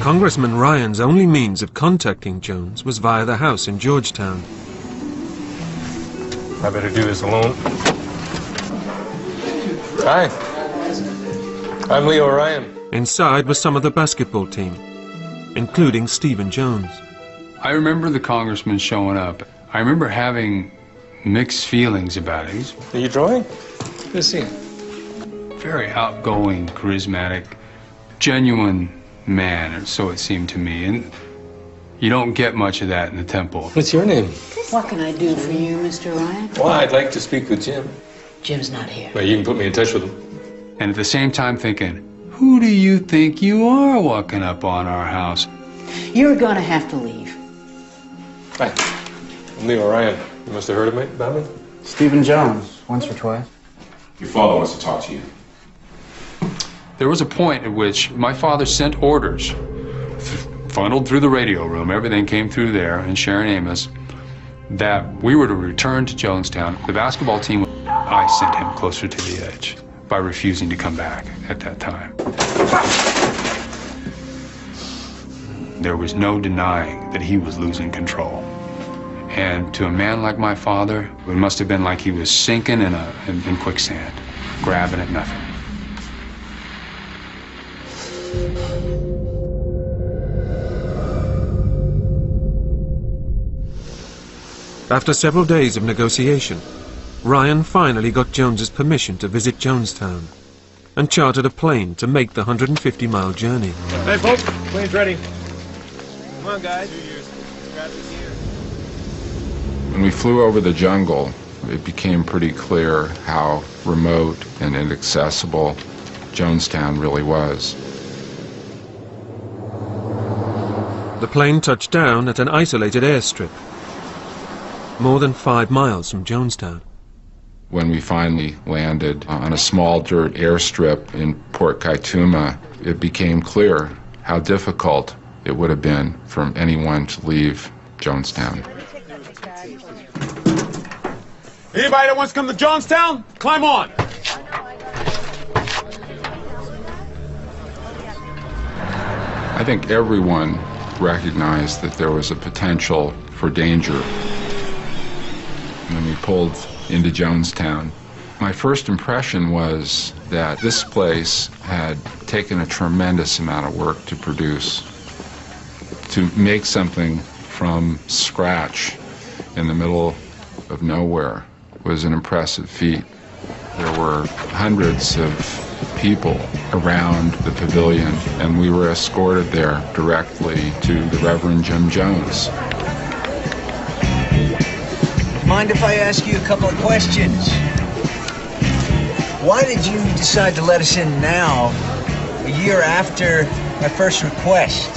Congressman Ryan's only means of contacting Jones was via the house in Georgetown. I better do this alone. Hi. I'm Leo Ryan. Inside was some of the basketball team, including Stephen Jones. I remember the congressman showing up. I remember having mixed feelings about it. Are you drawing? Let's see. Very outgoing, charismatic, genuine man, or so it seemed to me. And you don't get much of that in the temple. What's your name? What can I do for you, Mr. Ryan? Well, I'd like to speak with Jim. Jim's not here. Well, you can put me in touch with him. And at the same time thinking, who do you think you are walking up on our house? You're gonna have to leave. Hi. I'm Leo Ryan. You must have heard about me? Stephen Jones, once or twice. Your father wants to talk to you. There was a point at which my father sent orders, funneled through the radio room, everything came through there, and Sharon Amos, that we were to return to Jonestown. The basketball team, I sent him closer to the edge by refusing to come back at that time. There was no denying that he was losing control. And to a man like my father, it must have been like he was sinking in quicksand, grabbing at nothing. After several days of negotiation, Ryan finally got Jones's permission to visit Jonestown and chartered a plane to make the 150-mile journey. Hey, folks, plane's ready. Come on, guys. When we flew over the jungle, it became pretty clear how remote and inaccessible Jonestown really was. The plane touched down at an isolated airstrip, more than 5 miles from Jonestown. When we finally landed on a small dirt airstrip in Port Kaituma, it became clear how difficult it would have been for anyone to leave Jonestown. Anybody that wants to come to Jonestown, climb on. I think everyone recognized that there was a potential for danger. When we pulled into Jonestown, my first impression was that this place had taken a tremendous amount of work to produce. To make something from scratch in the middle of nowhere was an impressive feat. There were hundreds of people around the pavilion, and we were escorted there directly to the Reverend Jim Jones. Mind if I ask you a couple of questions? Why did you decide to let us in now, a year after my first request?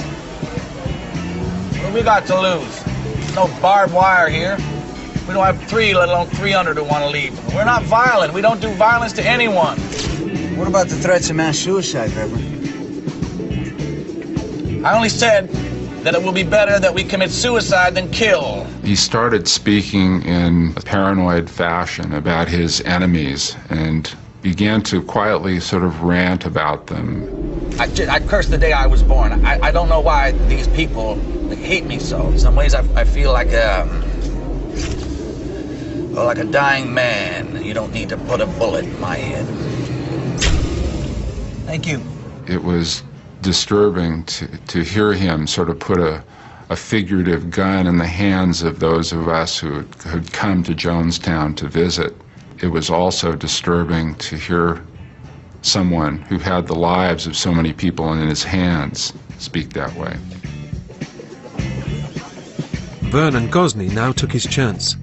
What do we got to lose? There's no barbed wire here. We don't have 3, let alone 300 who want to leave. We're not violent. We don't do violence to anyone. What about the threats of mass suicide, Reverend? I only said that it will be better that we commit suicide than kill. He started speaking in a paranoid fashion about his enemies and began to quietly sort of rant about them. I cursed the day I was born. I don't know why these people hate me so. In some ways, I feel like a dying man. You don't need to put a bullet in my head. Thank you. It was disturbing to hear him sort of put a figurative gun in the hands of those of us who had come to Jonestown to visit. It was also disturbing to hear someone who had the lives of so many people in his hands speak that way. Vernon Gosney now took his chance.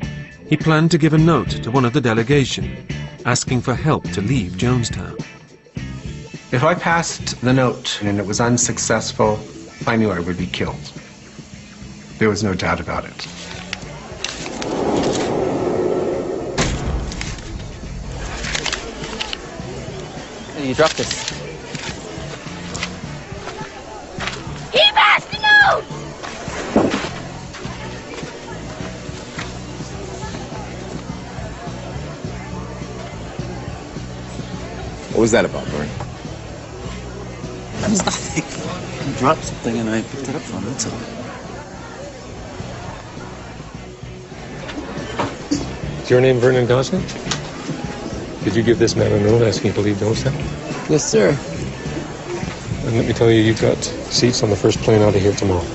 He planned to give a note to one of the delegation, asking for help to leave Jonestown. If I passed the note and it was unsuccessful, I knew I would be killed. There was no doubt about it. Hey, you dropped this. He passed the note! What was that about, Bernie? That was nothing. He dropped something and I picked it up from him, that's all. Is your name Vernon Gosling? Did you give this man a note asking to leave Jonestown? Yes, sir. And let me tell you, you've got seats on the first plane out of here tomorrow.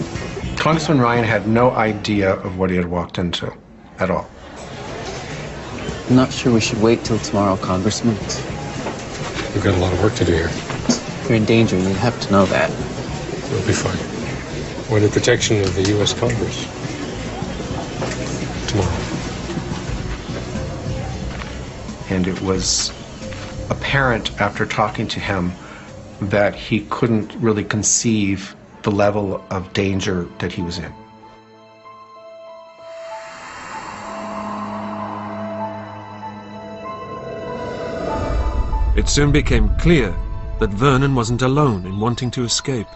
Congressman Ryan had no idea of what he had walked into, at all. I'm not sure we should wait till tomorrow, Congressman. We've got a lot of work to do here. You're in danger, you have to know that. We'll be fine. We're in the protection of the U.S. Congress. Tomorrow. And it was apparent after talking to him that he couldn't really conceive the level of danger that he was in. It soon became clear that Vernon wasn't alone in wanting to escape.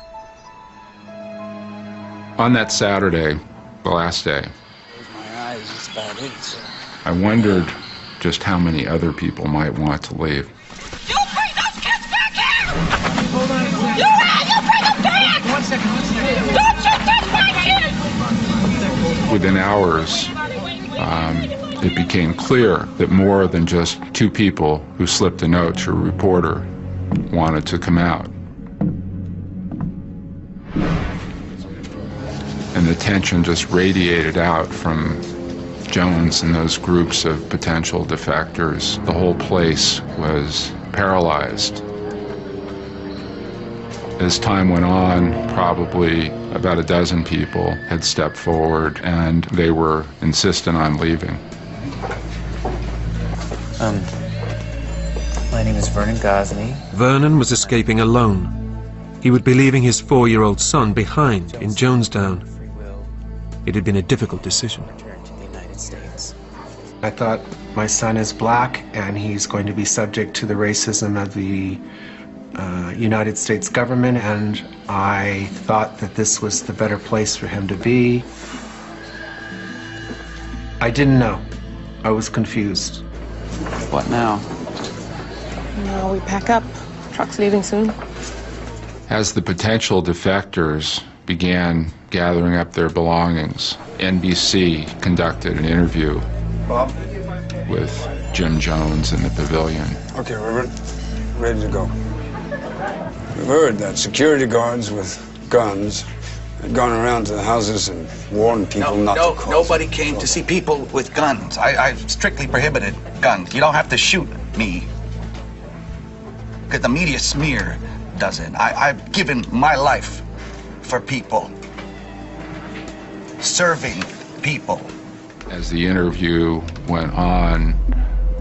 On that Saturday, the last day, My eyes, it's about it, sir. I wondered just how many other people might want to leave. You bring those kids back here! Hold on a second. You bring them back! 1 second. Don't you touch my kids! Within hours, it became clear that more than just two people who slipped a note to a reporter wanted to come out. And the tension just radiated out from Jones and those groups of potential defectors. The whole place was paralyzed. As time went on, probably about a dozen people had stepped forward and they were insistent on leaving. My name is Vernon Gosling. Vernon was escaping alone. He would be leaving his 4-year-old son behind in Jonestown. It had been a difficult decision. Return to the United States. I thought, my son is black and he's going to be subject to the racism of the United States government, and I thought that this was the better place for him to be. I didn't know. I was confused. What now? Now we pack up. Truck's leaving soon. As the potential defectors began gathering up their belongings, NBC conducted an interview Bob? with Jim Jones in the pavilion. Okay, we're ready to go. We've heard that security guards with guns had gone around to the houses and warned people not to cross. Nobody came to see people with guns. I strictly prohibited guns. You don't have to shoot me. Because the media smear does it. I've given my life for people. Serving people. As the interview went on,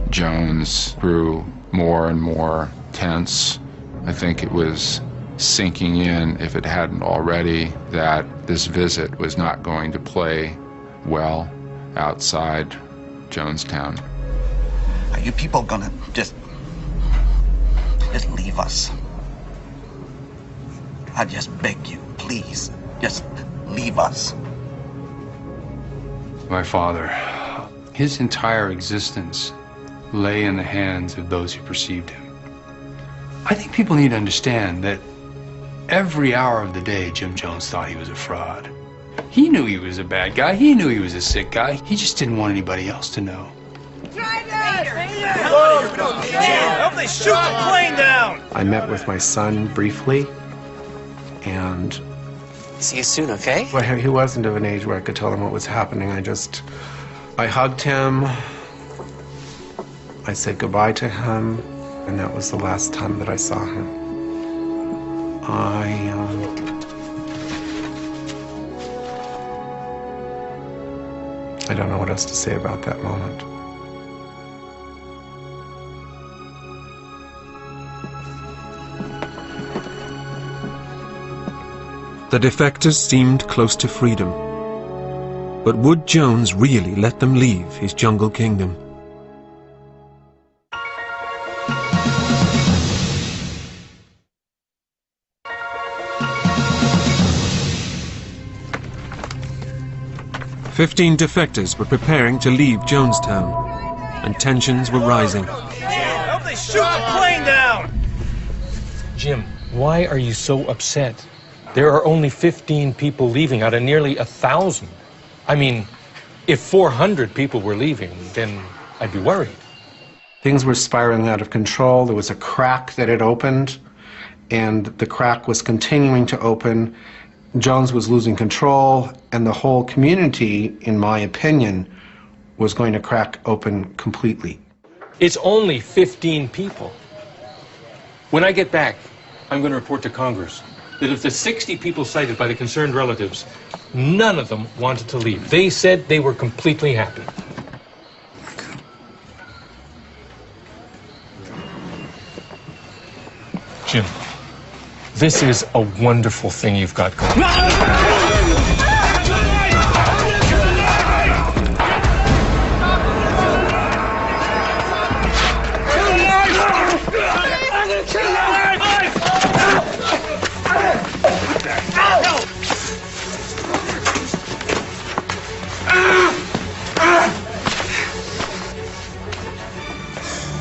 Jones grew more and more tense. I think it was sinking in, if it hadn't already, that this visit was not going to play well outside Jonestown. Are you people gonna just leave us? I just beg you, please, just leave us. My father, his entire existence lay in the hands of those who perceived him. I think people need to understand that every hour of the day, Jim Jones thought he was a fraud. He knew he was a bad guy. He knew he was a sick guy. He just didn't want anybody else to know. Help they shoot the plane down! I met with my son briefly, and See you soon, okay? well, he wasn't of an age where I could tell him what was happening. I hugged him, I said goodbye to him, and that was the last time that I saw him. I don't know what else to say about that moment. The defectors seemed close to freedom. But would Jones really let them leave his jungle kingdom? "15 defectors were preparing to leave Jonestown, and tensions were rising. Help they shoot the plane down! Jim, why are you so upset? There are only 15 people leaving out of nearly 1,000. I mean, if 400 people were leaving, then I'd be worried. Things were spiraling out of control. There was a crack that had opened, and the crack was continuing to open. Jones was losing control, and the whole community, in my opinion, was going to crack open completely. It's only 15 people. When I get back, I'm going to report to Congress that of the 60 people cited by the concerned relatives, none of them wanted to leave. They said they were completely happy. Jim, this is a wonderful thing you've got going.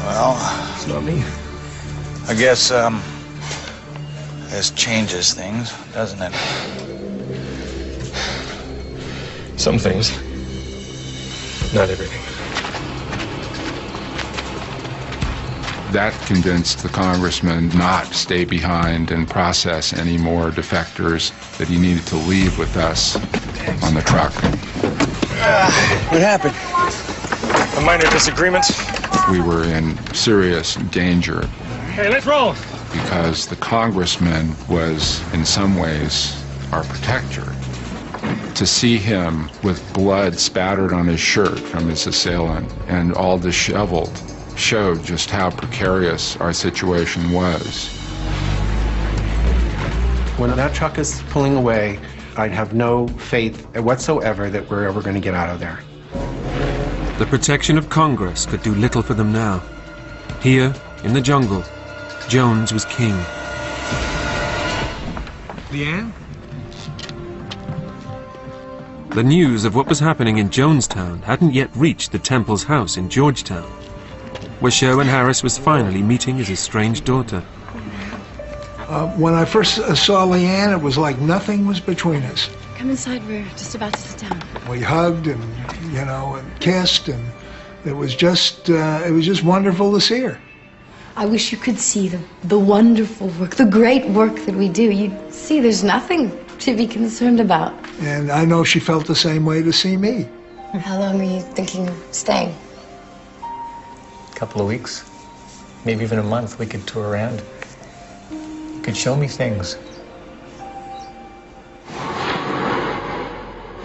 Well, it's not me. I guess, this changes things, doesn't it? Some things. Not everything. That convinced the congressman not to stay behind and process any more defectors, that he needed to leave with us on the truck. What happened? A minor disagreement. We were in serious danger. Hey, let's roll. Because the congressman was, in some ways, our protector. To see him with blood spattered on his shirt from his assailant and all disheveled showed just how precarious our situation was. When that truck is pulling away, I'd have no faith whatsoever that we're ever going to get out of there. The protection of Congress could do little for them now. Here, in the jungle, Jones was king. Leanne? The news of what was happening in Jonestown hadn't yet reached the Temple's house in Georgetown, where Sherwin Harris was finally meeting his estranged daughter. When I first saw Leanne, it was like nothing was between us. Come inside, we're just about to sit down. We hugged and, and kissed, and it was just wonderful to see her. I wish you could see the wonderful work, the great work that we do. You'd see there's nothing to be concerned about. And I know she felt the same way to see me. How long are you thinking of staying? A couple of weeks, maybe even a month. We could tour around. You could show me things.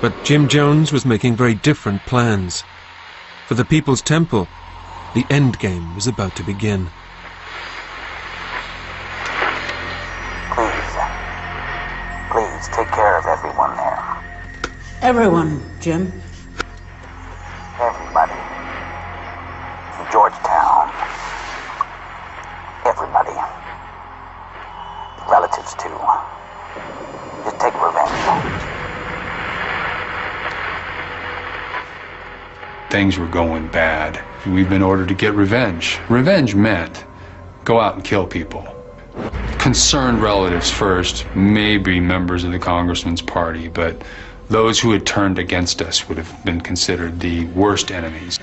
But Jim Jones was making very different plans. For the People's Temple, the end game was about to begin. Please take care of everyone there. Everyone, Jim. Everybody. In Georgetown. Everybody. Relatives, too. Just take revenge. Things were going bad. We've been ordered to get revenge. Revenge meant go out and kill people. Concerned relatives first, maybe members of the congressman's party, but those who had turned against us would have been considered the worst enemies.